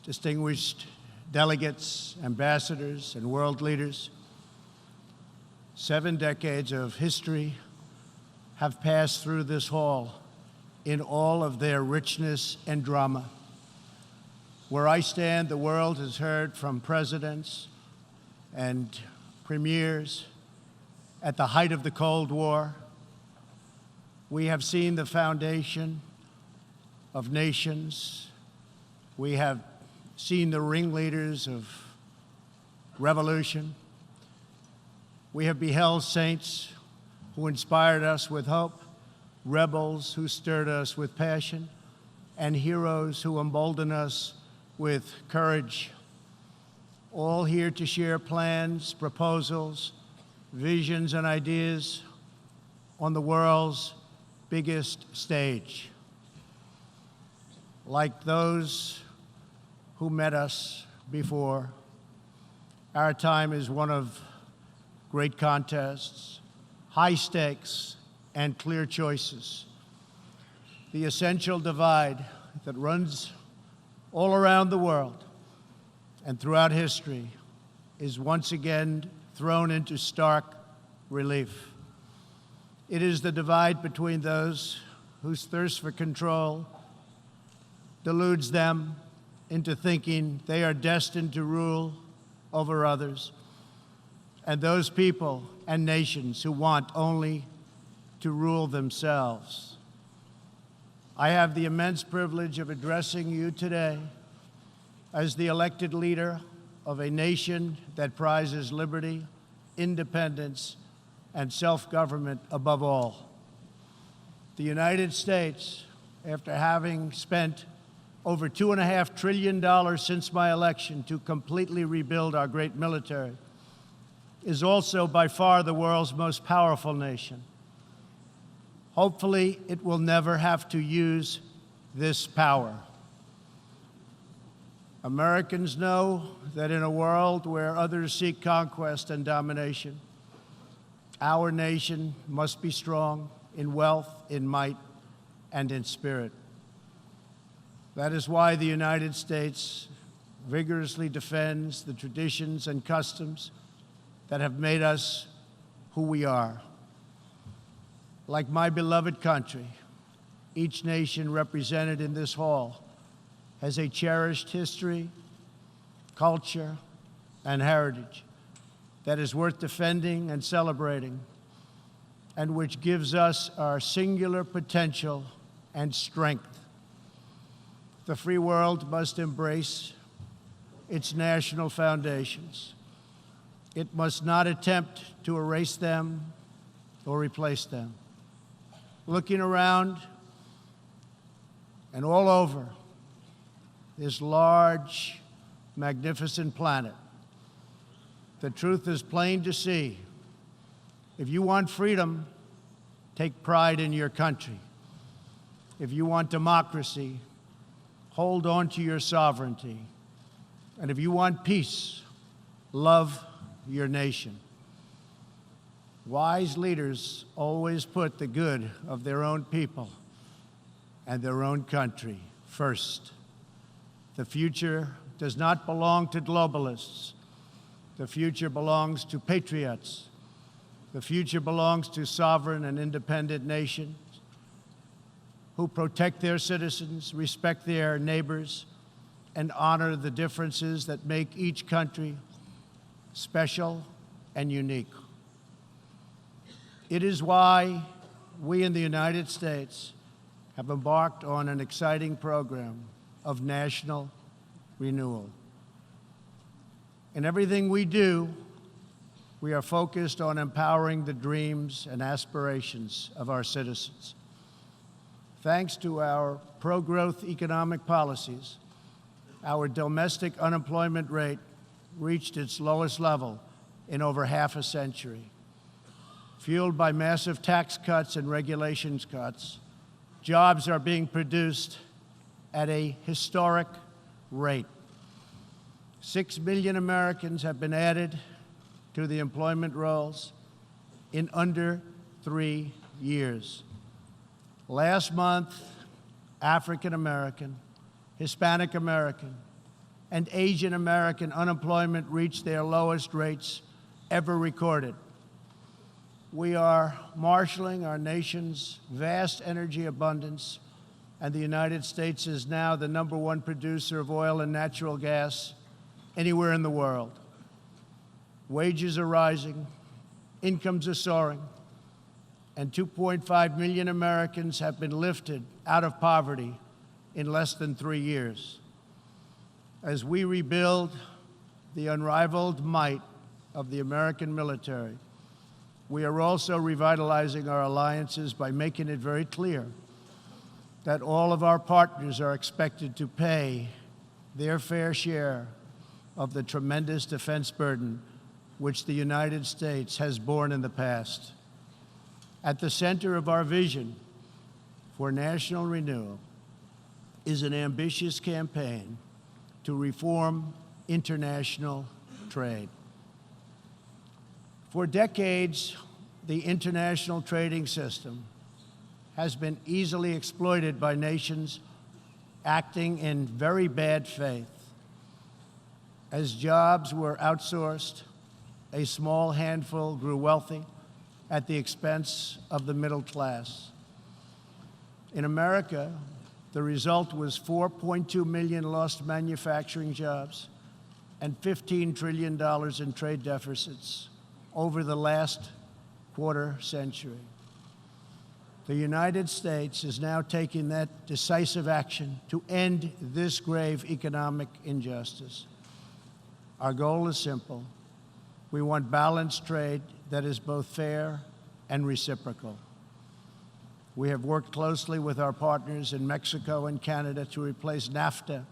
distinguished delegates, ambassadors, and world leaders, 7 decades of history have passed through this hall in all of their richness and drama. Where I stand, the world has heard from presidents and premiers at the height of the Cold War. We have seen the foundation of nations. We have seen the ringleaders of revolution. We have beheld saints who inspired us with hope, rebels who stirred us with passion, and heroes who emboldened us with courage, all here to share plans, proposals, visions, and ideas on the world's biggest stage. Like those who met us before, our time is one of great contests, high stakes, and clear choices. The essential divide that runs all around the world and throughout history is once again thrown into stark relief. It is the divide between those whose thirst for control deludes them into thinking they are destined to rule over others, and those people and nations who want only to rule themselves. I have the immense privilege of addressing you today as the elected leader of a nation that prizes liberty, independence, and self-government above all. The United States, after having spent over $2.5 trillion since my election to completely rebuild our great military, is also by far the world's most powerful nation. Hopefully, it will never have to use this power. Americans know that in a world where others seek conquest and domination, our nation must be strong in wealth, in might, and in spirit. That is why the United States vigorously defends the traditions and customs that have made us who we are. Like my beloved country, each nation represented in this hall has a cherished history, culture, and heritage that is worth defending and celebrating, and which gives us our singular potential and strength. The free world must embrace its national foundations. It must not attempt to erase them or replace them. Looking around and all over this large, magnificent planet, the truth is plain to see. If you want freedom, take pride in your country. If you want democracy, hold on to your sovereignty. And if you want peace, love your nation. Wise leaders always put the good of their own people and their own country first. The future does not belong to globalists. The future belongs to patriots. The future belongs to sovereign and independent nations who protect their citizens, respect their neighbors, and honor the differences that make each country special and unique. It is why we in the United States have embarked on an exciting program of national renewal. In everything we do, we are focused on empowering the dreams and aspirations of our citizens. Thanks to our pro-growth economic policies, our domestic unemployment rate reached its lowest level in over half a century. Fueled by massive tax cuts and regulations cuts, jobs are being produced at a historic rate. 6 million Americans have been added to the employment rolls in under 3 years. Last month, African American, Hispanic American, and Asian American unemployment reached their lowest rates ever recorded. We are marshaling our nation's vast energy abundance, and the United States is now the #1 producer of oil and natural gas anywhere in the world. Wages are rising, incomes are soaring, and 2.5 million Americans have been lifted out of poverty in less than 3 years. As we rebuild the unrivaled might of the American military, we are also revitalizing our alliances by making it very clear that all of our partners are expected to pay their fair share of the tremendous defense burden which the United States has borne in the past. At the center of our vision for national renewal is an ambitious campaign to reform international trade. For decades, the international trading system has been easily exploited by nations acting in very bad faith. As jobs were outsourced, a small handful grew wealthy at the expense of the middle class. In America, the result was 4.2 million lost manufacturing jobs and $15 trillion in trade deficits over the last quarter century. The United States is now taking that decisive action to end this grave economic injustice. Our goal is simple. We want balanced trade that is both fair and reciprocal. We have worked closely with our partners in Mexico and Canada to replace NAFTA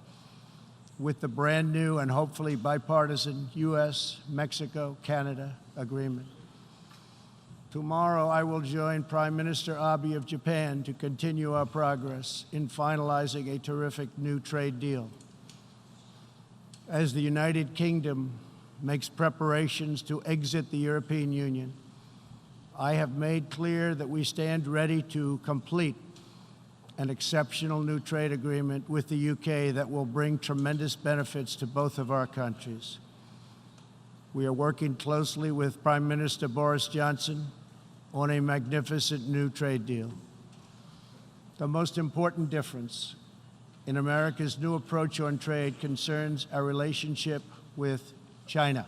with the brand new and hopefully bipartisan U.S.-Mexico-Canada agreement. Tomorrow, I will join Prime Minister Abe of Japan to continue our progress in finalizing a terrific new trade deal. As the United Kingdom makes preparations to exit the European Union, I have made clear that we stand ready to complete an exceptional new trade agreement with the UK that will bring tremendous benefits to both of our countries. We are working closely with Prime Minister Boris Johnson on a magnificent new trade deal. The most important difference in America's new approach on trade concerns our relationship with China.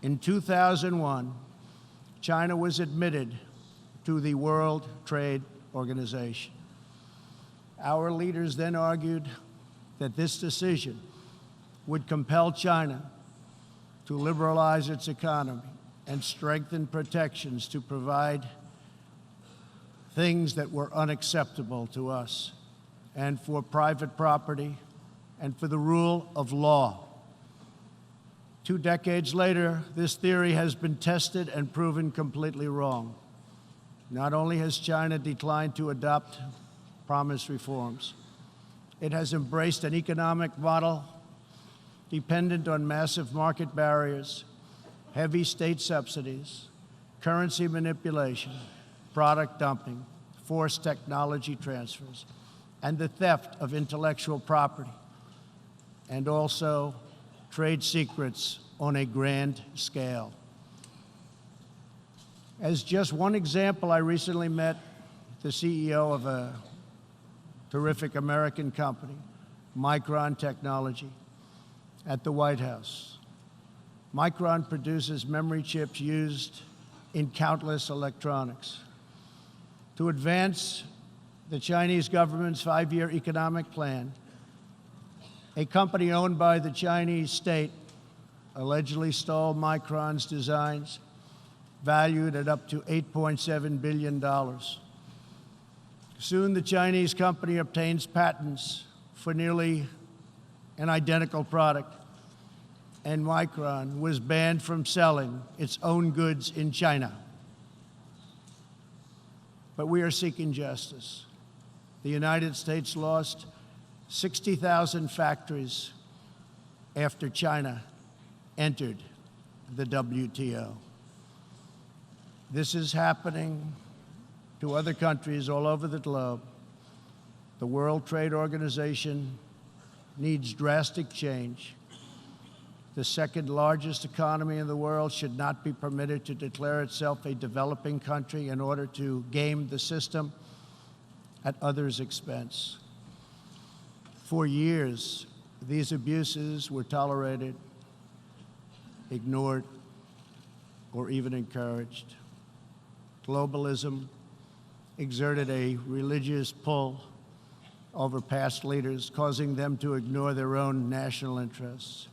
In 2001, China was admitted to the World Trade Organization. Our leaders then argued that this decision would compel China to liberalize its economy and strengthen protections to provide things that were unacceptable to us, and for private property, and for the rule of law. 2 decades later, this theory has been tested and proven completely wrong. Not only has China declined to adopt promised reforms, it has embraced an economic model dependent on massive market barriers, heavy state subsidies, currency manipulation, product dumping, forced technology transfers, and the theft of intellectual property, and also trade secrets on a grand scale. As just one example, I recently met the CEO of a terrific American company, Micron Technology, at the White House. Micron produces memory chips used in countless electronics. To advance the Chinese government's 5-year economic plan, a company owned by the Chinese state allegedly stole Micron's designs, valued at up to $8.7 billion. Soon, the Chinese company obtains patents for nearly an identical product, and Micron was banned from selling its own goods in China. But we are seeking justice. The United States lost 60,000 factories after China entered the WTO. This is happening to other countries all over the globe. The World Trade Organization needs drastic change. The second largest economy in the world should not be permitted to declare itself a developing country in order to game the system at others' expense. For years, these abuses were tolerated, ignored, or even encouraged. Globalism exerted a religious pull over past leaders, causing them to ignore their own national interests.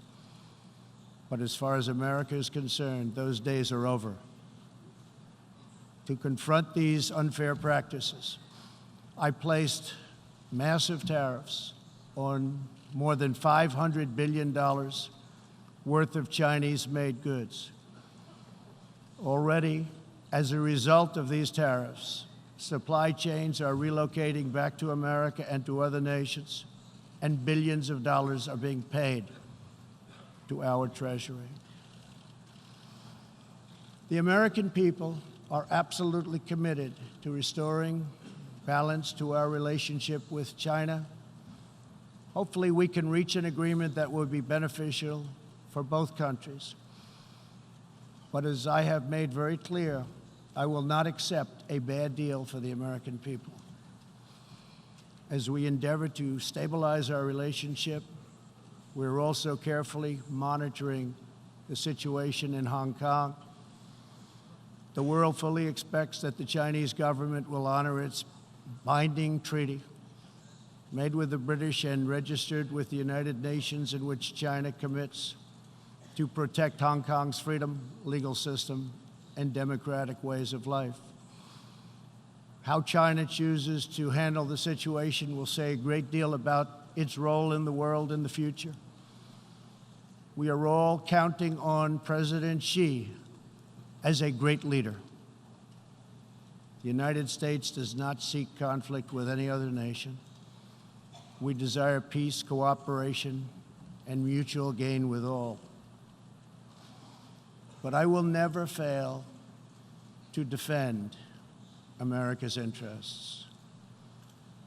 But as far as America is concerned, those days are over. To confront these unfair practices, I placed massive tariffs on more than $500 billion worth of Chinese-made goods. Already, as a result of these tariffs, supply chains are relocating back to America and to other nations, and billions of dollars are being paid to our Treasury. The American people are absolutely committed to restoring balance to our relationship with China. Hopefully, we can reach an agreement that will be beneficial for both countries. But as I have made very clear, I will not accept a bad deal for the American people. As we endeavor to stabilize our relationship, we're also carefully monitoring the situation in Hong Kong. The world fully expects that the Chinese government will honor its binding treaty made with the British and registered with the United Nations, in which China commits to protect Hong Kong's freedom, legal system, and democratic ways of life. How China chooses to handle the situation will say a great deal about its role in the world in the future. We are all counting on President Xi as a great leader. The United States does not seek conflict with any other nation. We desire peace, cooperation, and mutual gain with all. But I will never fail to defend America's interests.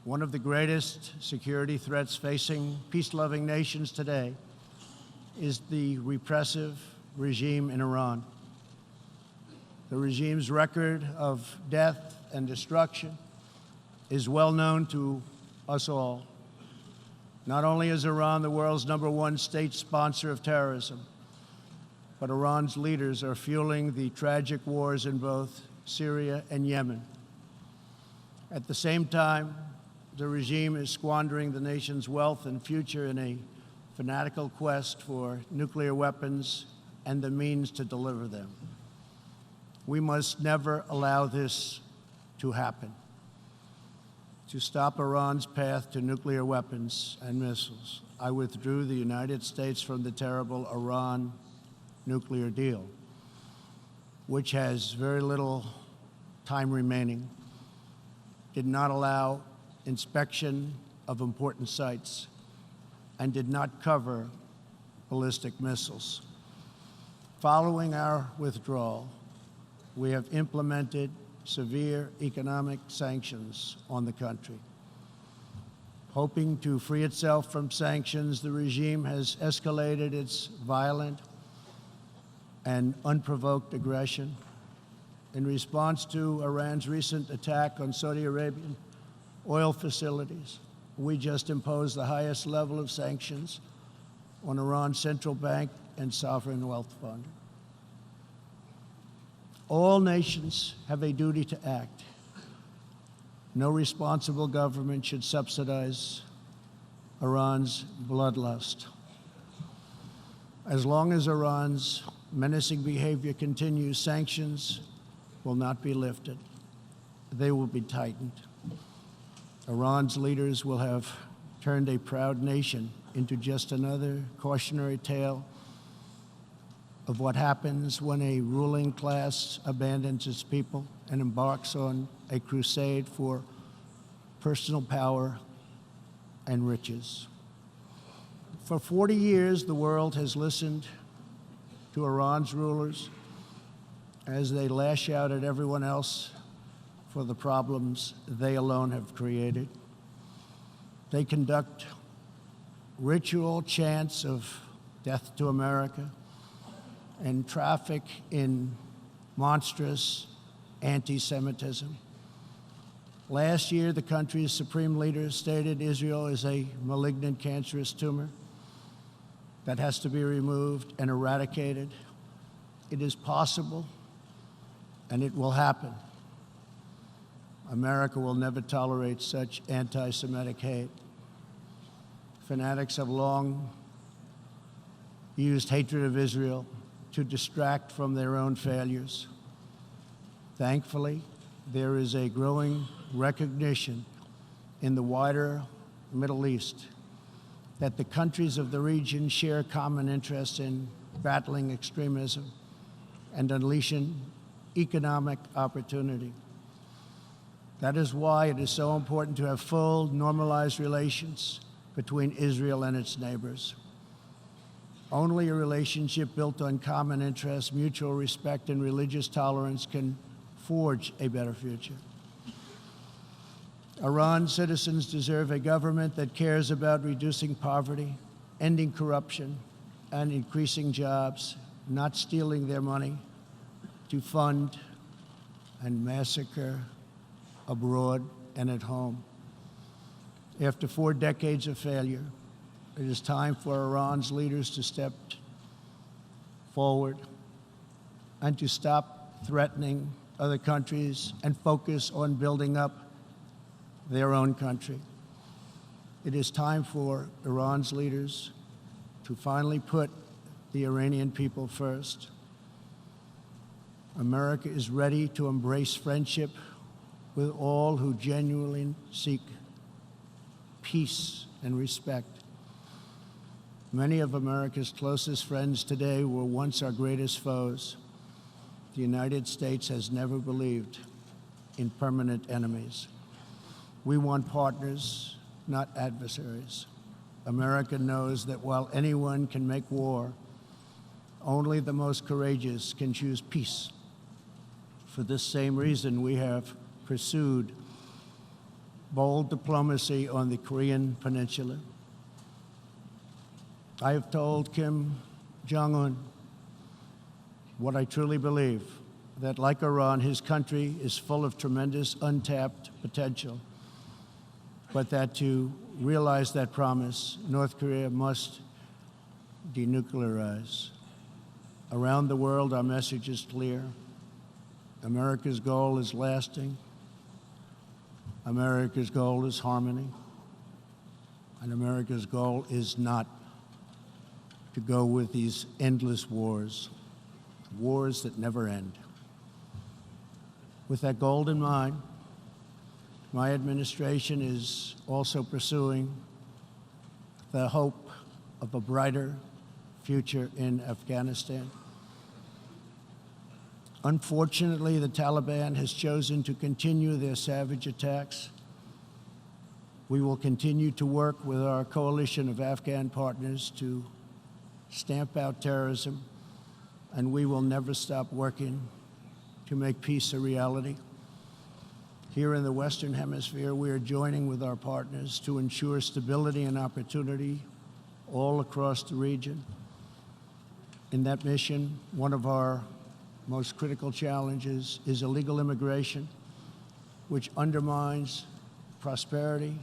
One of the greatest security threats facing peace-loving nations today is the repressive regime in Iran. The regime's record of death and destruction is well known to us all. Not only is Iran the world's #1 state sponsor of terrorism, but Iran's leaders are fueling the tragic wars in both Syria and Yemen. At the same time, the regime is squandering the nation's wealth and future in a fanatical quest for nuclear weapons and the means to deliver them. We must never allow this to happen. To stop Iran's path to nuclear weapons and missiles, I withdrew the United States from the terrible Iran nuclear deal, which has very little time remaining, did not allow inspection of important sites, and did not cover ballistic missiles. Following our withdrawal, we have implemented severe economic sanctions on the country. Hoping to free itself from sanctions, the regime has escalated its violent and unprovoked aggression. In response to Iran's recent attack on Saudi Arabian oil facilities, we just imposed the highest level of sanctions on Iran's central bank and sovereign wealth fund. All nations have a duty to act. No responsible government should subsidize Iran's bloodlust. As long as Iran's menacing behavior continues, sanctions will not be lifted. They will be tightened. Iran's leaders will have turned a proud nation into just another cautionary tale of what happens when a ruling class abandons its people and embarks on a crusade for personal power and riches. For 40 years, the world has listened to Iran's rulers as they lash out at everyone else for the problems they alone have created. They conduct ritual chants of death to America and traffic in monstrous anti-Semitism. Last year, the country's supreme leader stated Israel is a malignant, cancerous tumor that has to be removed and eradicated. It is possible, and it will happen. America will never tolerate such anti-Semitic hate. Fanatics have long used hatred of Israel to distract from their own failures. Thankfully, there is a growing recognition in the wider Middle East that the countries of the region share common interests in battling extremism and unleashing economic opportunity. That is why it is so important to have full, normalized relations between Israel and its neighbors. Only a relationship built on common interests, mutual respect, and religious tolerance can forge a better future. Iran's citizens deserve a government that cares about reducing poverty, ending corruption, and increasing jobs, not stealing their money to fund and massacre abroad and at home. After 4 decades of failure, it is time for Iran's leaders to step forward and to stop threatening other countries and focus on building up their own country. It is time for Iran's leaders to finally put the Iranian people first. America is ready to embrace friendship with all who genuinely seek peace and respect. Many of America's closest friends today were once our greatest foes. The United States has never believed in permanent enemies. We want partners, not adversaries. America knows that while anyone can make war, only the most courageous can choose peace. For this same reason, we have pursued bold diplomacy on the Korean Peninsula. I have told Kim Jong-un what I truly believe, that like Iran, his country is full of tremendous untapped potential, but that to realize that promise, North Korea must denuclearize. Around the world, our message is clear. America's goal is lasting. America's goal is harmony. And America's goal is not to go with these endless wars that never end. With that goal in mind, my administration is also pursuing the hope of a brighter future in Afghanistan. Unfortunately, the Taliban has chosen to continue their savage attacks. We will continue to work with our coalition of Afghan partners to stamp out terrorism, and we will never stop working to make peace a reality. Here in the Western Hemisphere, we are joining with our partners to ensure stability and opportunity all across the region. In that mission, one of our most critical challenges is illegal immigration, which undermines prosperity,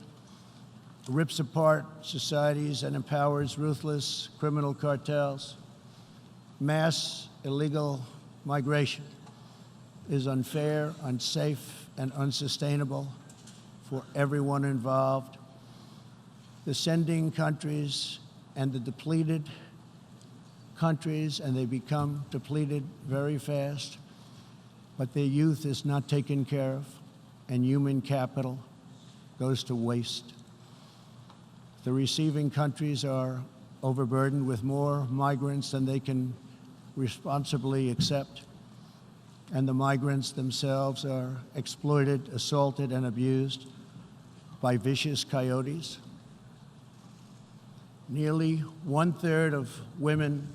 rips apart societies, and empowers ruthless criminal cartels. Mass illegal migration is unfair, unsafe, and unsustainable for everyone involved. The sending countries and the depleted countries, and they become depleted very fast, but their youth is not taken care of, and human capital goes to waste. The receiving countries are overburdened with more migrants than they can responsibly accept, and the migrants themselves are exploited, assaulted, and abused by vicious coyotes. Nearly 1/3 of women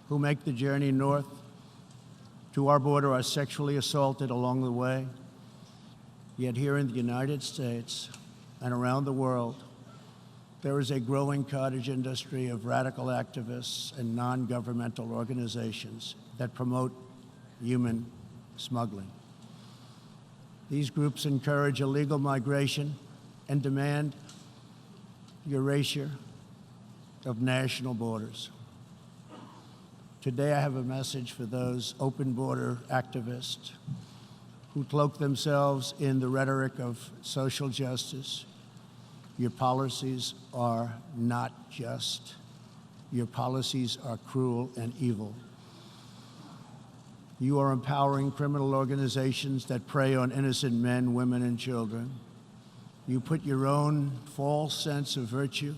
who make the journey north to our border are sexually assaulted along the way. Yet here in the United States and around the world, There is a growing cottage industry of radical activists and non-governmental organizations that promote human smuggling. These groups encourage illegal migration and demand erasure of national borders. Today, I have a message for those open border activists who cloak themselves in the rhetoric of social justice. Your policies are not just. Your policies are cruel and evil. You are empowering criminal organizations that prey on innocent men, women, and children. You put your own false sense of virtue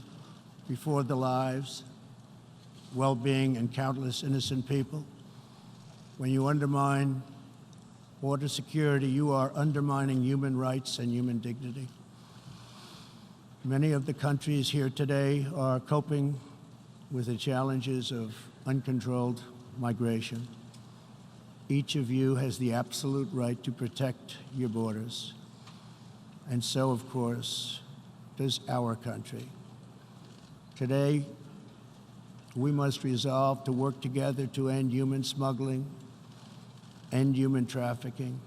before the lives, well-being, and countless innocent people. When you undermine border security, you are undermining human rights and human dignity. Many of the countries here today are coping with the challenges of uncontrolled migration. Each of you has the absolute right to protect your borders. And so, of course, does our country. Today, we must resolve to work together to end human smuggling, end human trafficking,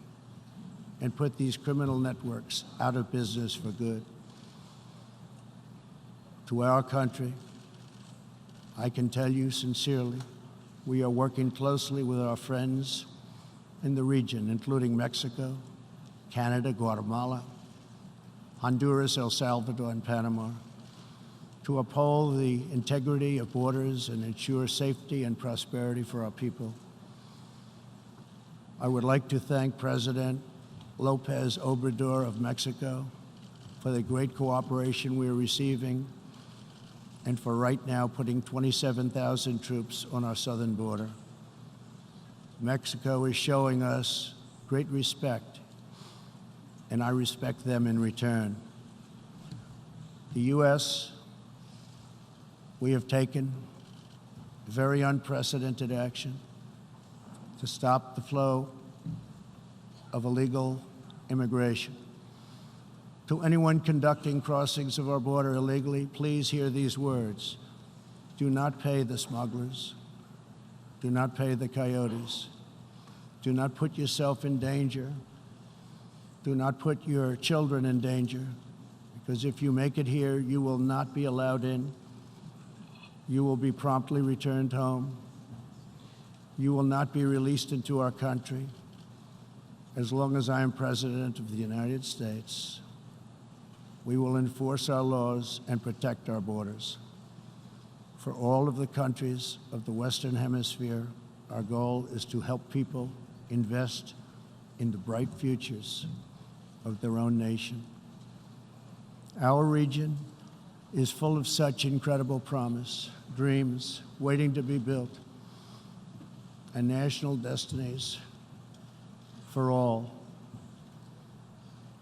and put these criminal networks out of business for good. To our country, I can tell you sincerely, we are working closely with our friends in the region, including Mexico, Canada, Guatemala, Honduras, El Salvador, and Panama, to uphold the integrity of borders and ensure safety and prosperity for our people. I would like to thank President López Obrador of Mexico for the great cooperation we are receiving and for right now putting 27,000 troops on our southern border. Mexico is showing us great respect, and I respect them in return. The U.S., we have taken very unprecedented action to stop the flow of illegal immigration. To anyone conducting crossings of our border illegally, please hear these words. Do not pay the smugglers. Do not pay the coyotes. Do not put yourself in danger. Do not put your children in danger, because if you make it here, you will not be allowed in. You will be promptly returned home. You will not be released into our country. As long as I am President of the United States, we will enforce our laws and protect our borders. For all of the countries of the Western Hemisphere, our goal is to help people invest in the bright futures of their own nation. Our region is full of such incredible promise, dreams waiting to be built, and national destinies for all.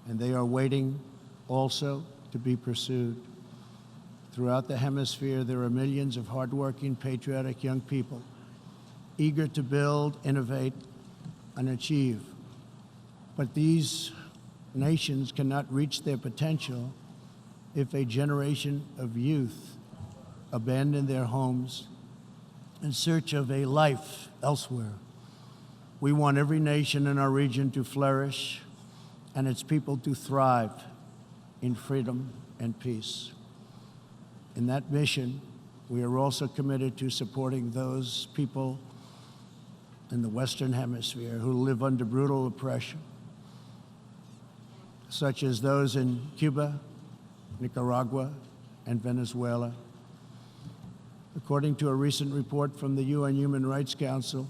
And they are waiting also to be pursued. Throughout the hemisphere, there are millions of hardworking, patriotic young people eager to build, innovate, and achieve. But these nations cannot reach their potential if a generation of youth abandon their homes in search of a life elsewhere. We want every nation in our region to flourish and its people to thrive in freedom and peace. In that mission, we are also committed to supporting those people in the Western Hemisphere who live under brutal oppression, such as those in Cuba, Nicaragua, and Venezuela. According to a recent report from the UN Human Rights Council,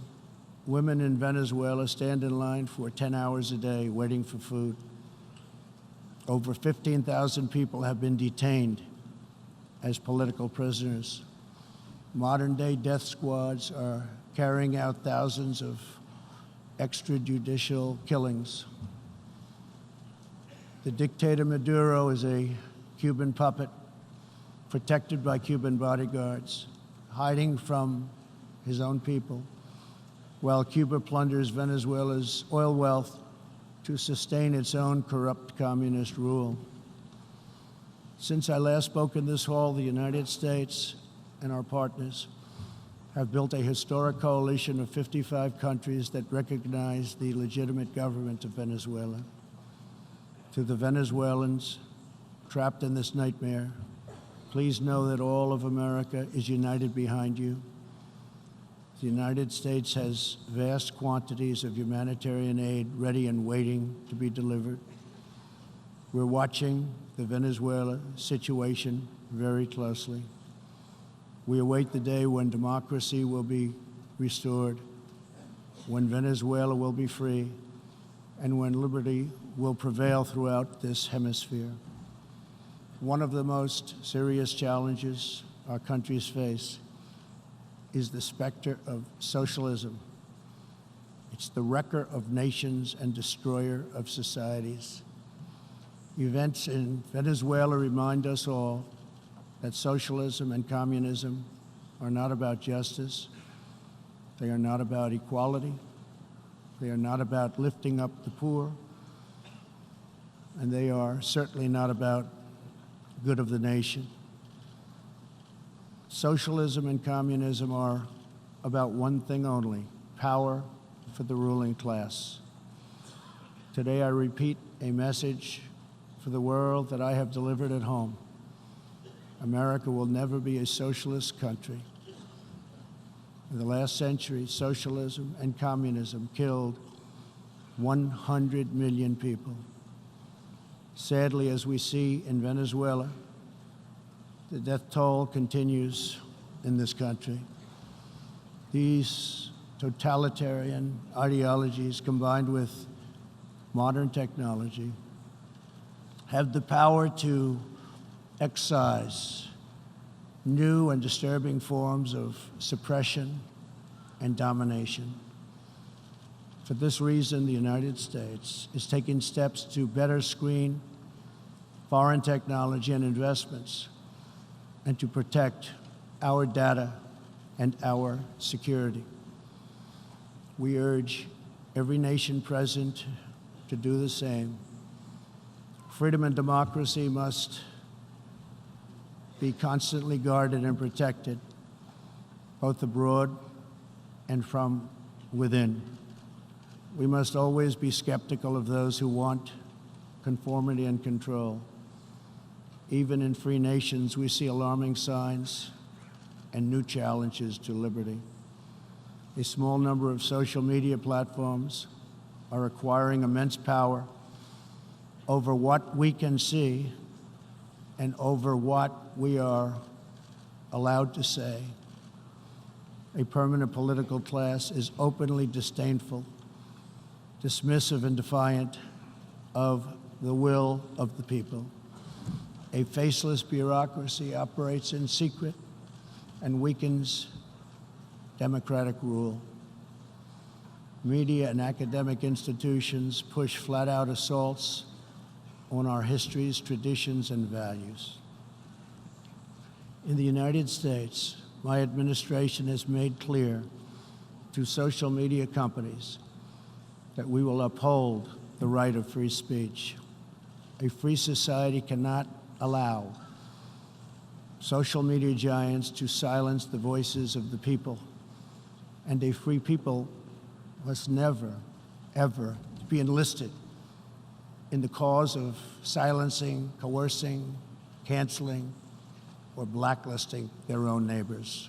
women in Venezuela stand in line for 10 hours a day waiting for food. Over 15,000 people have been detained as political prisoners. Modern-day death squads are carrying out thousands of extrajudicial killings. The dictator Maduro is a Cuban puppet protected by Cuban bodyguards, hiding from his own people, while Cuba plunders Venezuela's oil wealth to sustain its own corrupt communist rule. Since I last spoke in this hall, the United States and our partners have built a historic coalition of 55 countries that recognize the legitimate government of Venezuela. To the Venezuelans trapped in this nightmare, please know that all of America is united behind you. The United States has vast quantities of humanitarian aid ready and waiting to be delivered. We're watching the Venezuela situation very closely. We await the day when democracy will be restored, when Venezuela will be free, and when liberty will prevail throughout this hemisphere. One of the most serious challenges our countries face is the specter of socialism. It's the wrecker of nations and destroyer of societies. Events in Venezuela remind us all that socialism and communism are not about justice. They are not about equality. They are not about lifting up the poor. And they are certainly not about good of the nation. Socialism and communism are about one thing only: power for the ruling class. Today I repeat a message for the world that I have delivered at home. America will never be a socialist country. In the last century, socialism and communism killed 100 million people. Sadly, as we see in Venezuela, the death toll continues in this country. These totalitarian ideologies, combined with modern technology, have the power to excise new and disturbing forms of suppression and domination. For this reason, the United States is taking steps to better screen foreign technology and investments and to protect our data and our security. We urge every nation present to do the same. Freedom and democracy must be constantly guarded and protected, both abroad and from within. We must always be skeptical of those who want conformity and control. Even in free nations, we see alarming signs and new challenges to liberty. A small number of social media platforms are acquiring immense power over what we can see and over what we are allowed to say. A permanent political class is openly disdainful, dismissive, and defiant of the will of the people. A faceless bureaucracy operates in secret and weakens democratic rule. Media and academic institutions push flat-out assaults on our histories, traditions, and values. In the United States, my administration has made clear to social media companies that we will uphold the right of free speech. A free society cannot allow social media giants to silence the voices of the people, and a free people must never, ever be enlisted in the cause of silencing, coercing, canceling, or blacklisting their own neighbors.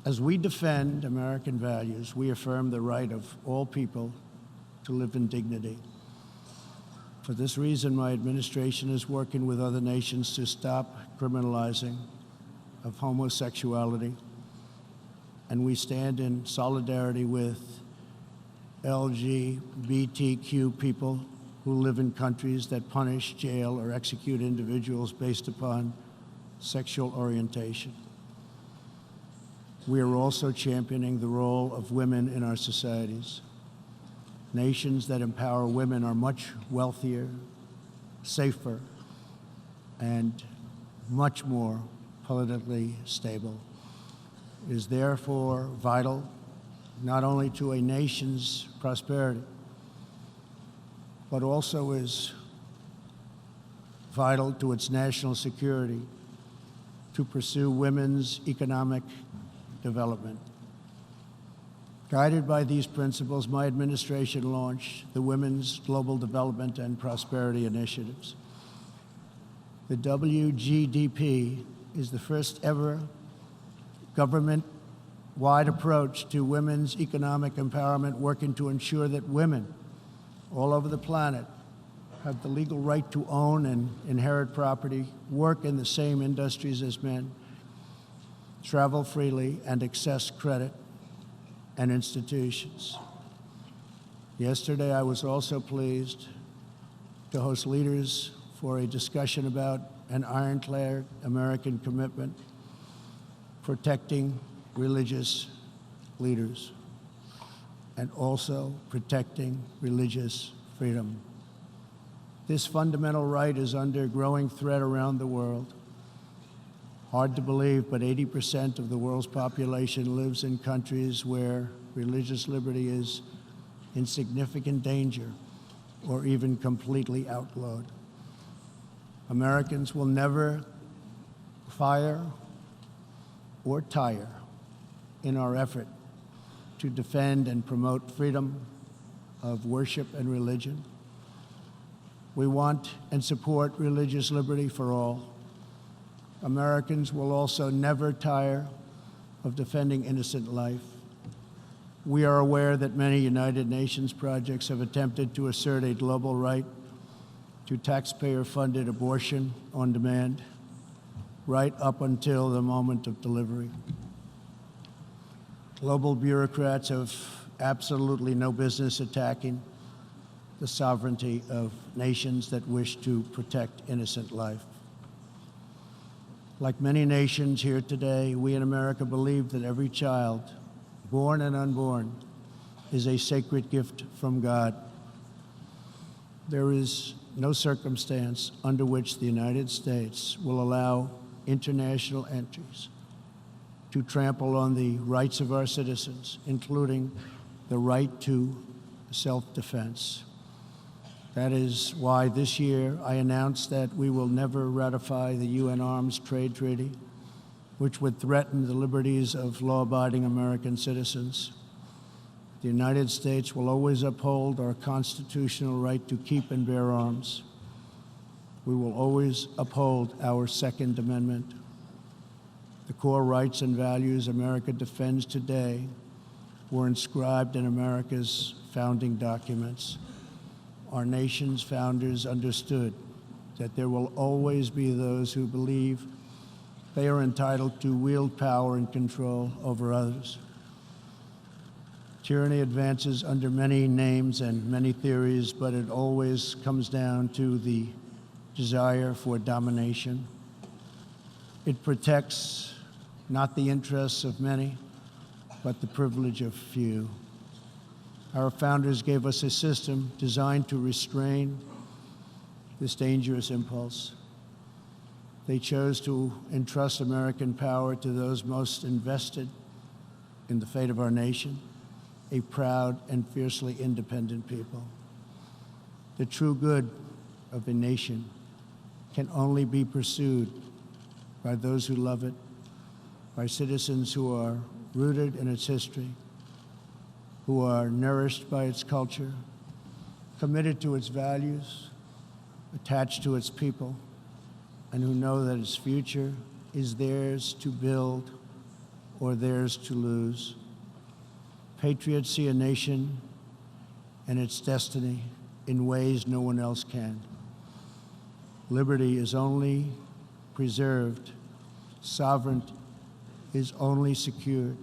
As we defend American values, we affirm the right of all people to live in dignity. For this reason, my administration is working with other nations to stop criminalizing of homosexuality, and we stand in solidarity with LGBTQ people who live in countries that punish, jail, or execute individuals based upon sexual orientation. We are also championing the role of women in our societies. Nations that empower women are much wealthier, safer, and much more politically stable. It is therefore vital not only to a nation's prosperity, but also is vital to its national security to pursue women's economic development. Guided by these principles, my administration launched the Women's Global Development and Prosperity Initiatives. The WGDP is the first ever government-wide approach to women's economic empowerment, working to ensure that women all over the planet have the legal right to own and inherit property, work in the same industries as men, travel freely, and access credit and institutions. Yesterday, I was also pleased to host leaders for a discussion about an ironclad American commitment protecting religious leaders and also protecting religious freedom. This fundamental right is under growing threat around the world. Hard to believe, but 80% of the world's population lives in countries where religious liberty is in significant danger or even completely outlawed. Americans will never fire or tire in our effort to defend and promote freedom of worship and religion. We want and support religious liberty for all. Americans will also never tire of defending innocent life. We are aware that many United Nations projects have attempted to assert a global right to taxpayer-funded abortion on demand, right up until the moment of delivery. Global bureaucrats have absolutely no business attacking the sovereignty of nations that wish to protect innocent life. Like many nations here today, we in America believe that every child, born and unborn, is a sacred gift from God. There is no circumstance under which the United States will allow international entries to trample on the rights of our citizens, including the right to self-defense. That is why this year I announced that we will never ratify the UN Arms Trade Treaty, which would threaten the liberties of law-abiding American citizens. The United States will always uphold our constitutional right to keep and bear arms. We will always uphold our Second Amendment. The core rights and values America defends today were inscribed in America's founding documents. Our nation's founders understood that there will always be those who believe they are entitled to wield power and control over others. Tyranny advances under many names and many theories, but it always comes down to the desire for domination. It protects not the interests of many, but the privilege of few. Our founders gave us a system designed to restrain this dangerous impulse. They chose to entrust American power to those most invested in the fate of our nation, a proud and fiercely independent people. The true good of a nation can only be pursued by those who love it, by citizens who are rooted in its history, who are nourished by its culture, committed to its values, attached to its people, and who know that its future is theirs to build or theirs to lose. Patriots see a nation and its destiny in ways no one else can. Liberty is only preserved, sovereignty is only secured,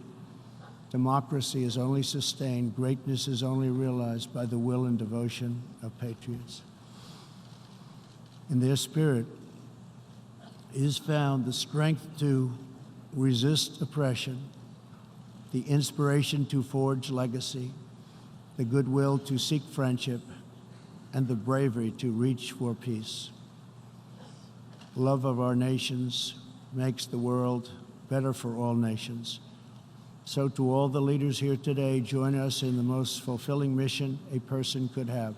democracy is only sustained, greatness is only realized by the will and devotion of patriots. In their spirit is found the strength to resist oppression, the inspiration to forge legacy, the goodwill to seek friendship, and the bravery to reach for peace. Love of our nations makes the world better for all nations. So to all the leaders here today, join us in the most fulfilling mission a person could have,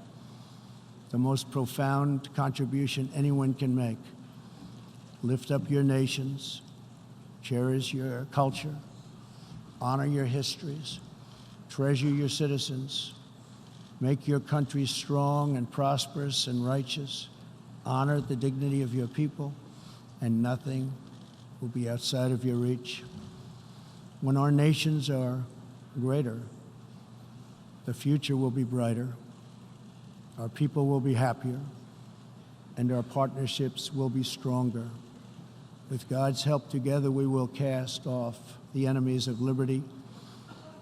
the most profound contribution anyone can make. Lift up your nations, cherish your culture, honor your histories, treasure your citizens, make your country strong and prosperous and righteous, honor the dignity of your people, and nothing will be outside of your reach. When our nations are greater, the future will be brighter, our people will be happier, and our partnerships will be stronger. With God's help, together we will cast off the enemies of liberty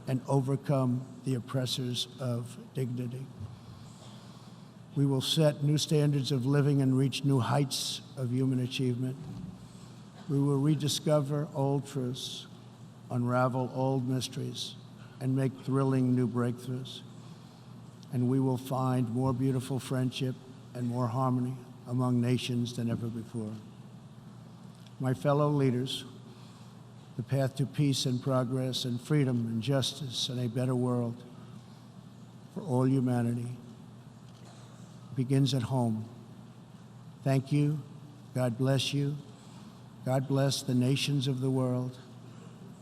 and overcome the oppressors of dignity. We will set new standards of living and reach new heights of human achievement. We will rediscover old truths, unravel old mysteries, and make thrilling new breakthroughs. And we will find more beautiful friendship and more harmony among nations than ever before. My fellow leaders, the path to peace and progress and freedom and justice and a better world for all humanity begins at home. Thank you. God bless you. God bless the nations of the world.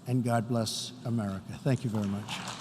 And God bless America. Thank you very much.